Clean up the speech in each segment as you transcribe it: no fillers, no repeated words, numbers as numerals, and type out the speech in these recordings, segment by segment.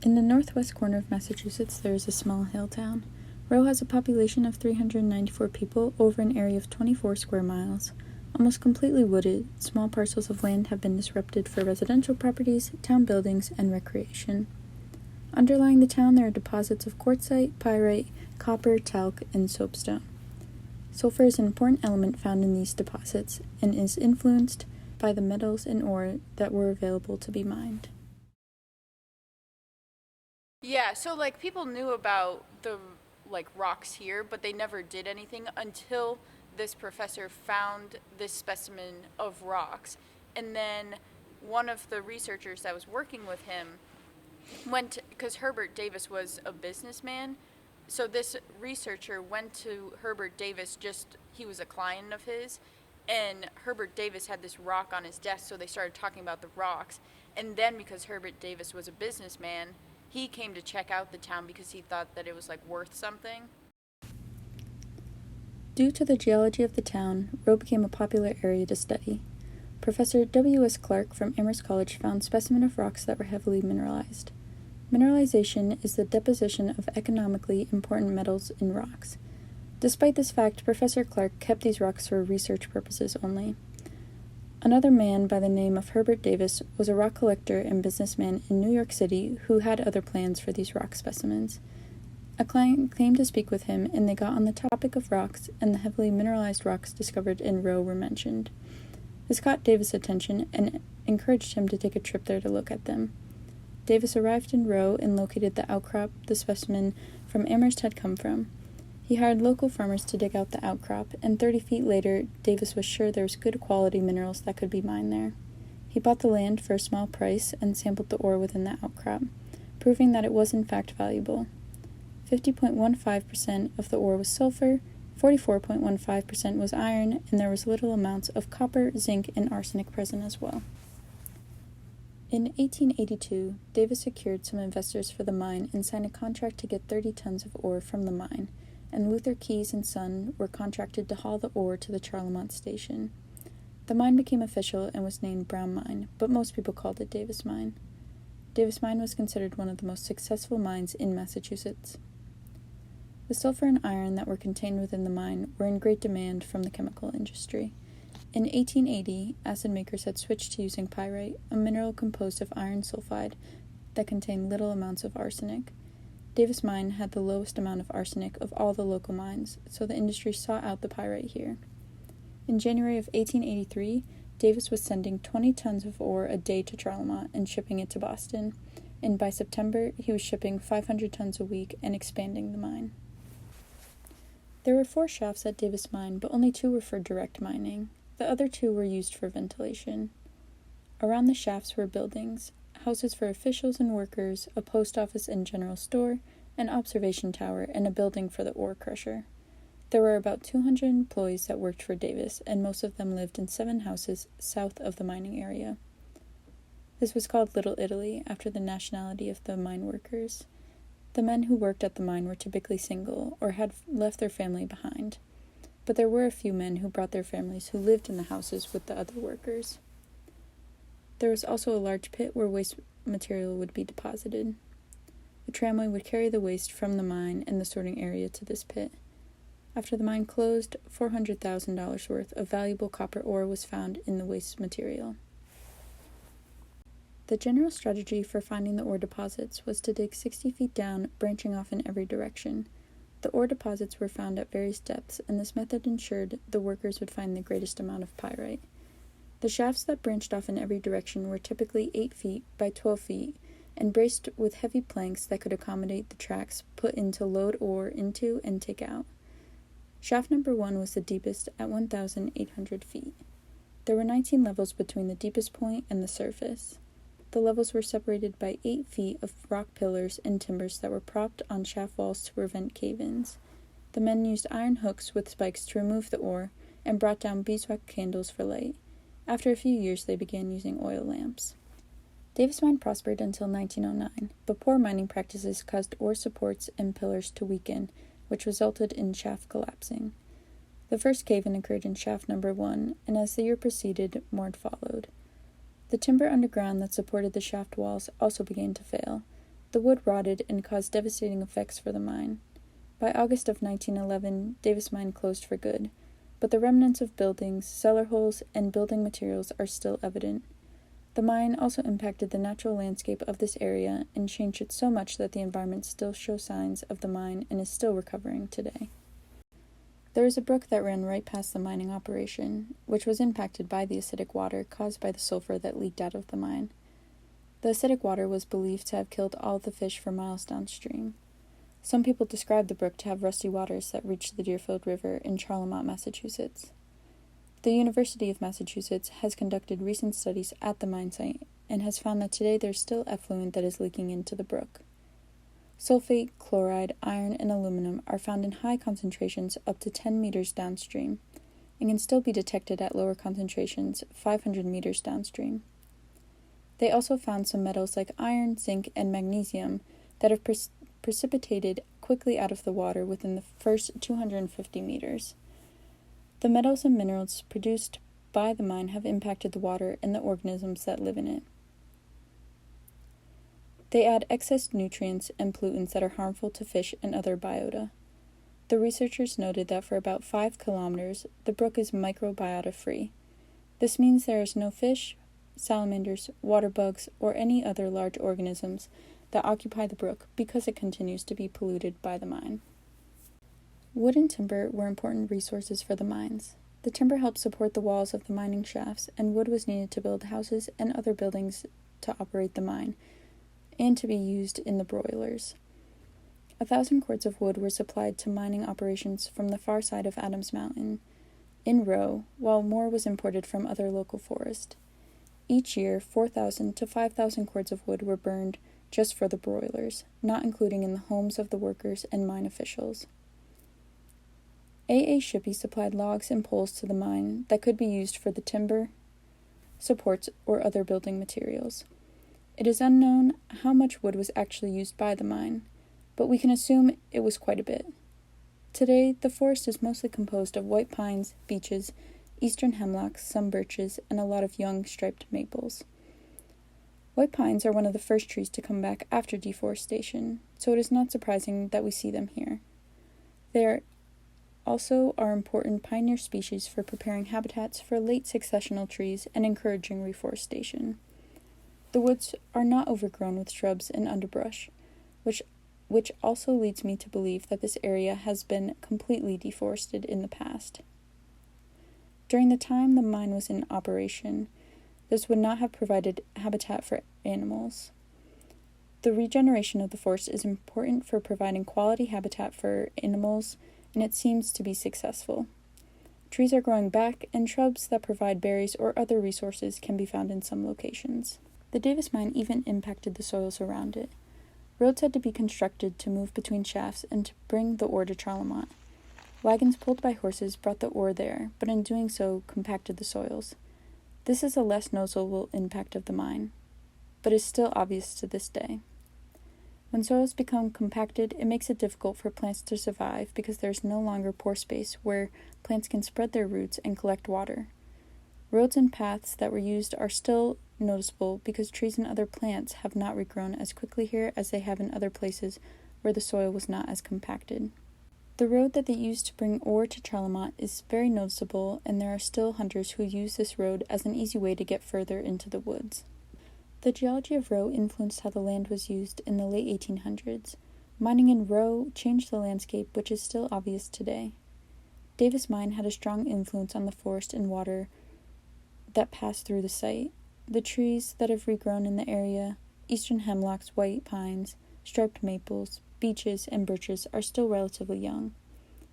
In the northwest corner of Massachusetts, there is a small hill town. Rowe has a population of 394 people over an area of 24 square miles. Almost completely wooded, small parcels of land have been disrupted for residential properties, town buildings, and recreation. Underlying the town, there are deposits of quartzite, pyrite, copper, talc, and soapstone. Sulfur is an important element found in these deposits and is influenced by the metals and ore that were available to be mined. Yeah, so people knew about the rocks here, but they never did anything until this professor found this specimen of rocks. And then one of the researchers that was working with him went, because Herbert Davis was a businessman, so this researcher went to Herbert Davis, he was a client of his, and Herbert Davis had this rock on his desk, so they started talking about the rocks. And then because Herbert Davis was a businessman, he came to check out the town because he thought that it was worth something. Due to the geology of the town, Rowe became a popular area to study. Professor W.S. Clark from Amherst College found specimens of rocks that were heavily mineralized. Mineralization is the deposition of economically important metals in rocks. Despite this fact, Professor Clark kept these rocks for research purposes only. Another man by the name of Herbert Davis was a rock collector and businessman in New York City who had other plans for these rock specimens. A client came to speak with him, and they got on the topic of rocks, and the heavily mineralized rocks discovered in Rowe were mentioned. This caught Davis' attention and encouraged him to take a trip there to look at them. Davis arrived in Rowe and located the outcrop the specimen from Amherst had come from. He hired local farmers to dig out the outcrop, and 30 feet later, Davis was sure there was good quality minerals that could be mined there. He bought the land for a small price and sampled the ore within the outcrop, proving that it was in fact valuable. 50.15% of the ore was sulfur, 44.15% was iron, and there was little amounts of copper, zinc, and arsenic present as well. In 1882, Davis secured some investors for the mine and signed a contract to get 30 tons of ore from the mine, and Luther Keyes and Son were contracted to haul the ore to the Charlemont station. The mine became official and was named Brown Mine, but most people called it Davis Mine. Davis Mine was considered one of the most successful mines in Massachusetts. The sulfur and iron that were contained within the mine were in great demand from the chemical industry. In 1880, acid makers had switched to using pyrite, a mineral composed of iron sulfide that contained little amounts of arsenic. Davis Mine had the lowest amount of arsenic of all the local mines, so the industry sought out the pyrite here. In January of 1883, Davis was sending 20 tons of ore a day to Charlemont and shipping it to Boston, and by September he was shipping 500 tons a week and expanding the mine. There were 4 shafts at Davis Mine, but only 2 were for direct mining. The other 2 were used for ventilation. Around the shafts were buildings, houses for officials and workers, a post office and general store, an observation tower, and a building for the ore crusher. There were about 200 employees that worked for Davis, and most of them lived in 7 houses south of the mining area. This was called Little Italy, after the nationality of the mine workers. The men who worked at the mine were typically single or had left their family behind, but there were a few men who brought their families who lived in the houses with the other workers. There was also a large pit where waste material would be deposited. A tramway would carry the waste from the mine and the sorting area to this pit. After the mine closed, $400,000 worth of valuable copper ore was found in the waste material. The general strategy for finding the ore deposits was to dig 60 feet down, branching off in every direction. The ore deposits were found at various depths, and this method ensured the workers would find the greatest amount of pyrite. The shafts that branched off in every direction were typically 8 feet by 12 feet and braced with heavy planks that could accommodate the tracks put in to load ore into and take out. Shaft number 1 was the deepest at 1,800 feet. There were 19 levels between the deepest point and the surface. The levels were separated by 8 feet of rock pillars and timbers that were propped on shaft walls to prevent cave-ins. The men used iron hooks with spikes to remove the ore and brought down beeswax candles for light. After a few years, they began using oil lamps. Davis Mine prospered until 1909, but poor mining practices caused ore supports and pillars to weaken, which resulted in shaft collapsing. The first cave-in occurred in shaft number 1, and as the year proceeded, more followed. The timber underground that supported the shaft walls also began to fail. The wood rotted and caused devastating effects for the mine. By August of 1911, Davis Mine closed for good, but the remnants of buildings, cellar holes, and building materials are still evident. The mine also impacted the natural landscape of this area and changed it so much that the environment still shows signs of the mine and is still recovering today. There is a brook that ran right past the mining operation, which was impacted by the acidic water caused by the sulfur that leaked out of the mine. The acidic water was believed to have killed all the fish for miles downstream. Some people describe the brook to have rusty waters that reach the Deerfield River in Charlemont, Massachusetts. The University of Massachusetts has conducted recent studies at the mine site and has found that today there's still effluent that is leaking into the brook. Sulfate, chloride, iron, and aluminum are found in high concentrations up to 10 meters downstream and can still be detected at lower concentrations 500 meters downstream. They also found some metals like iron, zinc, and magnesium that have precipitated quickly out of the water within the first 250 meters. The metals and minerals produced by the mine have impacted the water and the organisms that live in it. They add excess nutrients and pollutants that are harmful to fish and other biota. The researchers noted that for about 5 kilometers, the brook is microbiota-free. This means there is no fish, salamanders, water bugs, or any other large organisms that occupy the brook because it continues to be polluted by the mine. Wood and timber were important resources for the mines. The timber helped support the walls of the mining shafts, and wood was needed to build houses and other buildings to operate the mine, and to be used in the broilers. 1,000 cords of wood were supplied to mining operations from the far side of Adams Mountain, in Rowe, while more was imported from other local forests. Each year, 4,000 to 5,000 cords of wood were burned just for the broilers, not including in the homes of the workers and mine officials. A.A. Shippey supplied logs and poles to the mine that could be used for the timber, supports, or other building materials. It is unknown how much wood was actually used by the mine, but we can assume it was quite a bit. Today, the forest is mostly composed of white pines, beeches, eastern hemlocks, some birches, and a lot of young striped maples. White pines are one of the first trees to come back after deforestation, so it is not surprising that we see them here. They also are important pioneer species for preparing habitats for late successional trees and encouraging reforestation. The woods are not overgrown with shrubs and underbrush, which also leads me to believe that this area has been completely deforested in the past. During the time the mine was in operation, this would not have provided habitat for animals. The regeneration of the forest is important for providing quality habitat for animals, and it seems to be successful. Trees are growing back, and shrubs that provide berries or other resources can be found in some locations. The Davis Mine even impacted the soils around it. Roads had to be constructed to move between shafts and to bring the ore to Charlemont. Wagons pulled by horses brought the ore there, but in doing so compacted the soils. This is a less noticeable impact of the mine, but is still obvious to this day. When soils become compacted, it makes it difficult for plants to survive because there is no longer pore space where plants can spread their roots and collect water. Roads and paths that were used are still noticeable because trees and other plants have not regrown as quickly here as they have in other places where the soil was not as compacted. The road that they used to bring ore to Charlemont is very noticeable, and there are still hunters who use this road as an easy way to get further into the woods. The geology of Rowe influenced how the land was used in the late 1800s. Mining in Rowe changed the landscape, which is still obvious today. Davis Mine had a strong influence on the forest and water that passed through the site. The trees that have regrown in the area, eastern hemlocks, white pines, striped maples, beeches, and birches are still relatively young,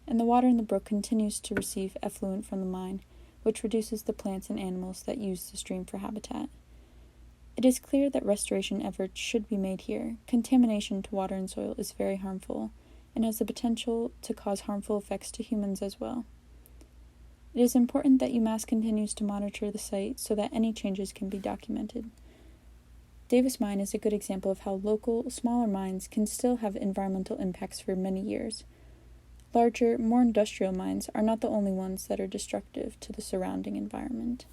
and the water in the brook continues to receive effluent from the mine, which reduces the plants and animals that use the stream for habitat. It is clear that restoration efforts should be made here. Contamination to water and soil is very harmful, and has the potential to cause harmful effects to humans as well. It is important that UMass continues to monitor the site so that any changes can be documented. Davis Mine is a good example of how local, smaller mines can still have environmental impacts for many years. Larger, more industrial mines are not the only ones that are destructive to the surrounding environment.